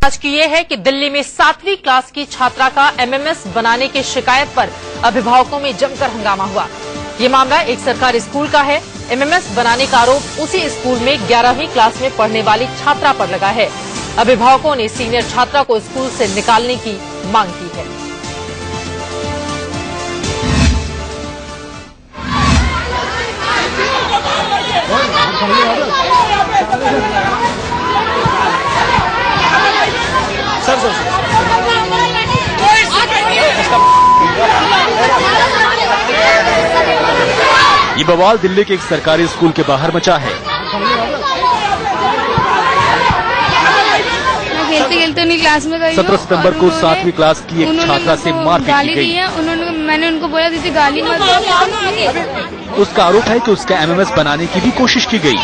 आज की ये है कि दिल्ली में 7वीं क्लास की छात्रा का एमएमएस बनाने की शिकायत पर अभिभावकों में जमकर हंगामा हुआ। ये मामला एक सरकारी स्कूल का है। एमएमएस बनाने का आरोप उसी स्कूल में 11वीं क्लास में पढ़ने वाली छात्रा पर लगा है। अभिभावकों ने सीनियर छात्रा को स्कूल से निकालने की मांग की है। ये बवाल दिल्ली के एक सरकारी स्कूल के बाहर मचा है। खेलते खेलते उन्हीं क्लास में गई। 17 सितंबर को 7वीं क्लास की एक छात्रा से मारपीट की गई। मैंने उनको बोला दीदी गाली मत दो। उसका आरोप है कि उसका एमएमएस बनाने की भी कोशिश की गई।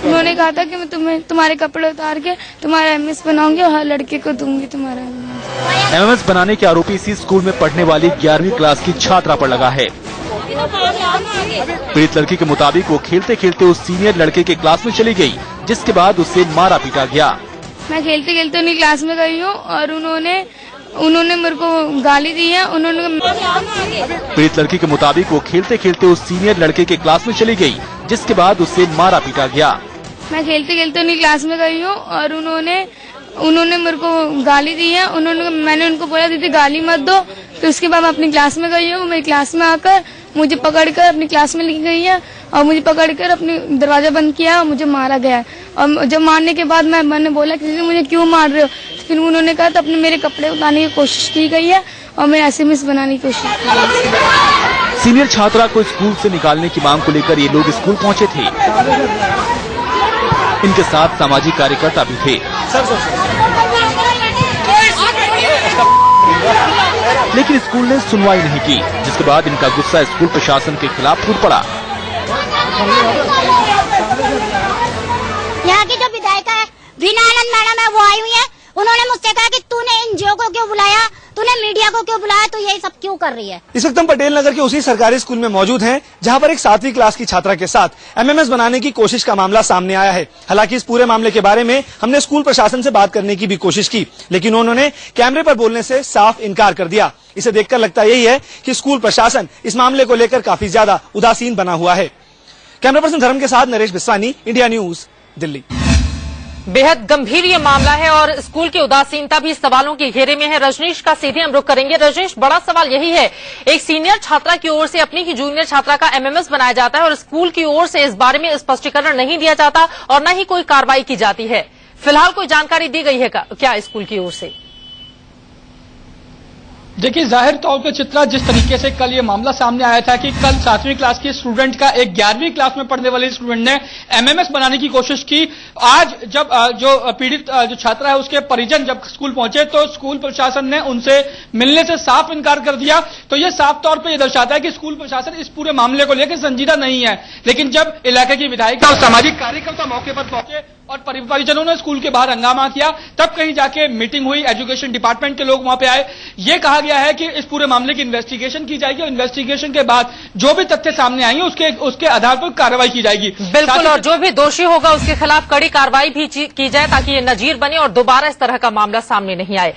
उन्होंने कहा था कि मैं तुम्हारे कपड़े उतार के तुम्हारा एमएमएस बनाऊंगी और हर लड़के को दूंगी तुम्हारा एमएमएस बनाने के आरोपी इसी स्कूल में पढ़ने वाली 11वीं क्लास की छात्रा पर लगा है। पीड़ित लड़की के मुताबिक वो खेलते खेलते उस सीनियर लड़के के क्लास में चली गई, जिसके बाद उसे मारा पीटा गया। मैं खेलते खेलते उन्हीं क्लास में गई हूँ और उन्होंने मेरे को गाली दी है। पीड़ित लड़की के मुताबिक वो खेलते खेलते उस सीनियर लड़के के क्लास में चली गई, जिसके बाद उसे मारा पीटा गया। मैं खेलते खेलते उन्हीं क्लास में गई हूँ और उन्होंने मेरे को गाली दी है। मैंने उनको बोला दीदी गाली मत दो। तो उसके बाद मैं अपनी क्लास में गई हूँ। मेरी क्लास में आकर मुझे पकड़कर अपनी क्लास में लेके गई है और मुझे पकड़कर अपनी दरवाजा बंद किया और मुझे मारा गया। और जब मारने के बाद मैंने बोला कि मुझे क्यों मार रहे हो, फिर उन्होंने कहा तो अपने मेरे कपड़े उतारने की कोशिश की गई है और मेरे एसएमएस बनाने की कोशिश की गई। सीनियर छात्रा को स्कूल से निकालने की मांग को लेकर ये लोग स्कूल पहुंचे थे। इनके साथ सामाजिक कार्यकर्ता भी थे, लेकिन स्कूल ने सुनवाई नहीं की, जिसके बाद इनका गुस्सा स्कूल प्रशासन के खिलाफ फूट पड़ा। यहाँ की जो विधायिका है वीना आनंद मैडम है, वो आई हुई है। उन्होंने मुझसे कहा कि तूने एनजीओ को क्यों बुलाया, तूने मीडिया को क्यों बुलाया, तो यही सब क्यों कर रही है। इस वक्त हम पटेल नगर के उसी सरकारी स्कूल में मौजूद हैं, जहां पर एक 7वीं क्लास की छात्रा के साथ एमएमएस बनाने की कोशिश का मामला सामने आया है। हालांकि इस पूरे मामले के बारे में हमने स्कूल प्रशासन से बात करने की भी कोशिश की, लेकिन उन्होंने कैमरे पर बोलने से साफ इनकार कर दिया। इसे देखकर लगता यही है कि स्कूल प्रशासन इस मामले को लेकर काफी ज्यादा उदासीन बना हुआ है। कैमरा पर्सन धर्म के साथ नरेश बिस्वानी, इंडिया न्यूज, दिल्ली। बेहद गंभीर ये मामला है और स्कूल की उदासीनता भी सवालों के घेरे में है। रजनीश का सीधे हम रुख करेंगे। रजनीश, बड़ा सवाल यही है, एक सीनियर छात्रा की ओर से अपनी ही जूनियर छात्रा का एमएमएस बनाया जाता है और स्कूल की ओर से इस बारे में स्पष्टीकरण नहीं दिया जाता और न ही कोई कार्रवाई की जाती है। फिलहाल कोई जानकारी दी गई है क्या स्कूल की ओर से? देखिए, जाहिर तौर पर चित्रा, जिस तरीके से कल ये मामला सामने आया था कि कल 7वीं क्लास के स्टूडेंट का एक 11वीं क्लास में पढ़ने वाले स्टूडेंट ने एमएमएस बनाने की कोशिश की। आज जब जो पीड़ित जो छात्रा है उसके परिजन जब स्कूल पहुंचे तो स्कूल प्रशासन ने उनसे मिलने से साफ इनकार कर दिया। तो ये साफ तौर पर यह दर्शाता है कि स्कूल प्रशासन इस पूरे मामले को लेकर संजीदा नहीं है। लेकिन जब इलाके की विधायिका और सामाजिक कार्यकर्ता मौके पर पहुंचे और परिजनों ने स्कूल के बाहर हंगामा किया, तब कहीं जाके मीटिंग हुई, एजुकेशन डिपार्टमेंट के लोग वहां पे आए। ये कहा गया है कि इस पूरे मामले की इन्वेस्टिगेशन की जाएगी और इन्वेस्टिगेशन के बाद जो भी तथ्य सामने आएंगे उसके आधार पर कार्रवाई की जाएगी। बिल्कुल, और जो भी दोषी होगा उसके खिलाफ कड़ी कार्रवाई भी की जाए ताकि ये नजीर बने और दोबारा इस तरह का मामला सामने नहीं आए।